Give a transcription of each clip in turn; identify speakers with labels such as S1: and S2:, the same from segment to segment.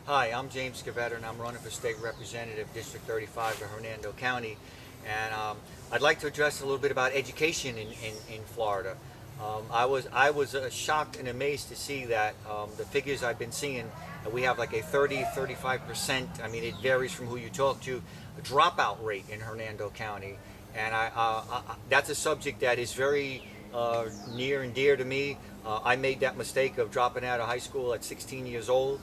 S1: Hi, I'm James Scavetta, and I'm running for State Representative, District 35 of Hernando County. And I'd like to address a little bit about education in Florida. I was shocked and amazed to see that the figures I've been seeing, that we have like a 35%, I mean, it varies from who you talk to, a dropout rate in Hernando County. And that's a subject that is very near and dear to me. I made that mistake of dropping out of high school at 16 years old,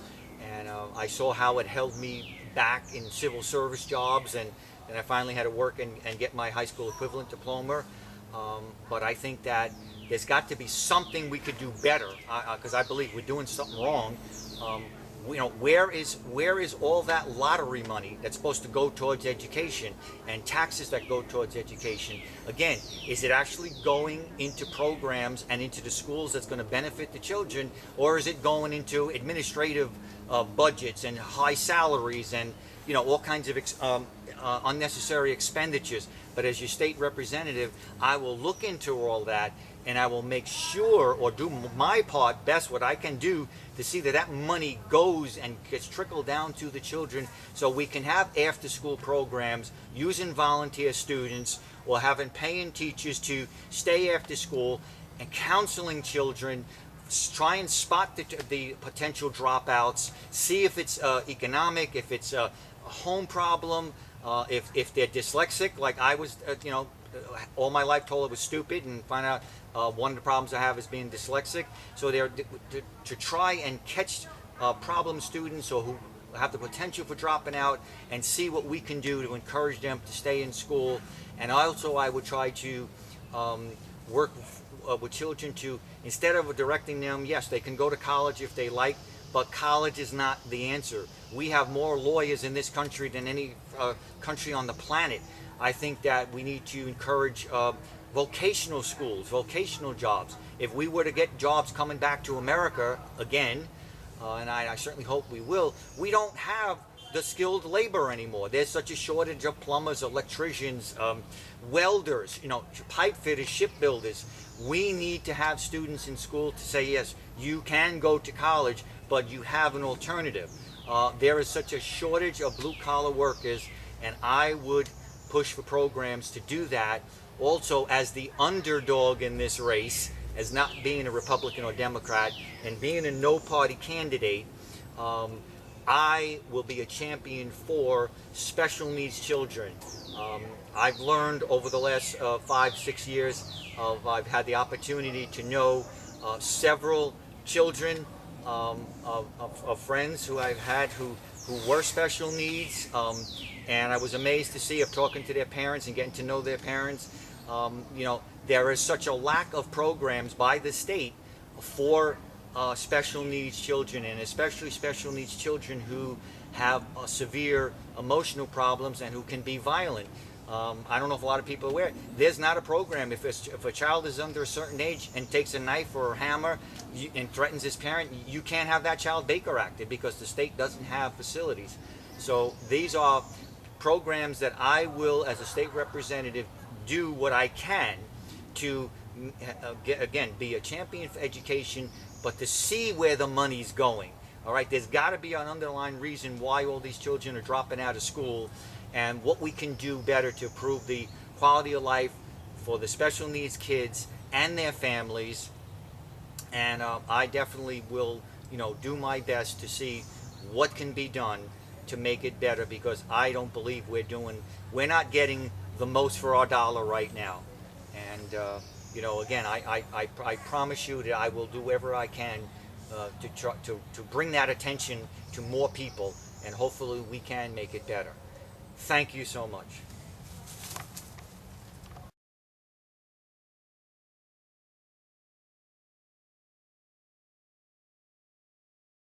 S1: and I saw how it held me back in civil service jobs, and I finally had to work and get my high school equivalent diploma. But I think that there's got to be something we could do better, because I believe we're doing something wrong. Where is all that lottery money that's supposed to go towards education and taxes that go towards education? Again, is it actually going into programs and into the schools that's going to benefit the children, or is it going into administrative budgets and high salaries and all kinds of unnecessary expenditures? But as your state representative, I will look into all that, and I will make sure, or do my part best, what I can do to see that that money goes and gets trickled down to the children, so we can have after-school programs using volunteer students, or having paying teachers to stay after school and counseling children, try and spot the potential dropouts, see if it's economic, if it's a home problem, if they're dyslexic, like I was, all my life told I was stupid, and find out one of the problems I have is being dyslexic. So they're to try and catch problem students, or who have the potential for dropping out, and see what we can do to encourage them to stay in school. And also I would try to work with children to, instead of directing them, yes, they can go to college if they like, but college is not the answer. We have more lawyers in this country than any country on the planet. I think that we need to encourage vocational schools, vocational jobs. If we were to get jobs coming back to America again, and I certainly hope we will, we don't have the skilled labor anymore. There's such a shortage of plumbers, electricians, welders, pipe fitters, shipbuilders. We need to have students in school to say, yes, you can go to college, but you have an alternative. There is such a shortage of blue-collar workers, and I would push for programs to do that. Also, as the underdog in this race, as not being a Republican or Democrat, and being a no-party candidate, I will be a champion for special needs children. I've learned over the last 5-6 years, I've had the opportunity to know several children of friends who I've had who were special needs, and I was amazed to see, of talking to their parents and getting to know their parents, there is such a lack of programs by the state for special needs children, and especially special needs children who have severe emotional problems and who can be violent. I don't know if a lot of people are aware, there's not a program. If a child is under a certain age and takes a knife or a hammer and threatens his parent, you can't have that child Baker Acted, because the state doesn't have facilities. So these are programs that I will, as a state representative, do what I can to, again, be a champion for education, but to see where the money's going. All right, there's got to be an underlying reason why all these children are dropping out of school, and what we can do better to improve the quality of life for the special needs kids and their families. And I definitely will, do my best to see what can be done to make it better, because I don't believe we're not getting the most for our dollar right now. And again, I promise you that I will do whatever I can to bring that attention to more people, and hopefully we can make it better. Thank you so much.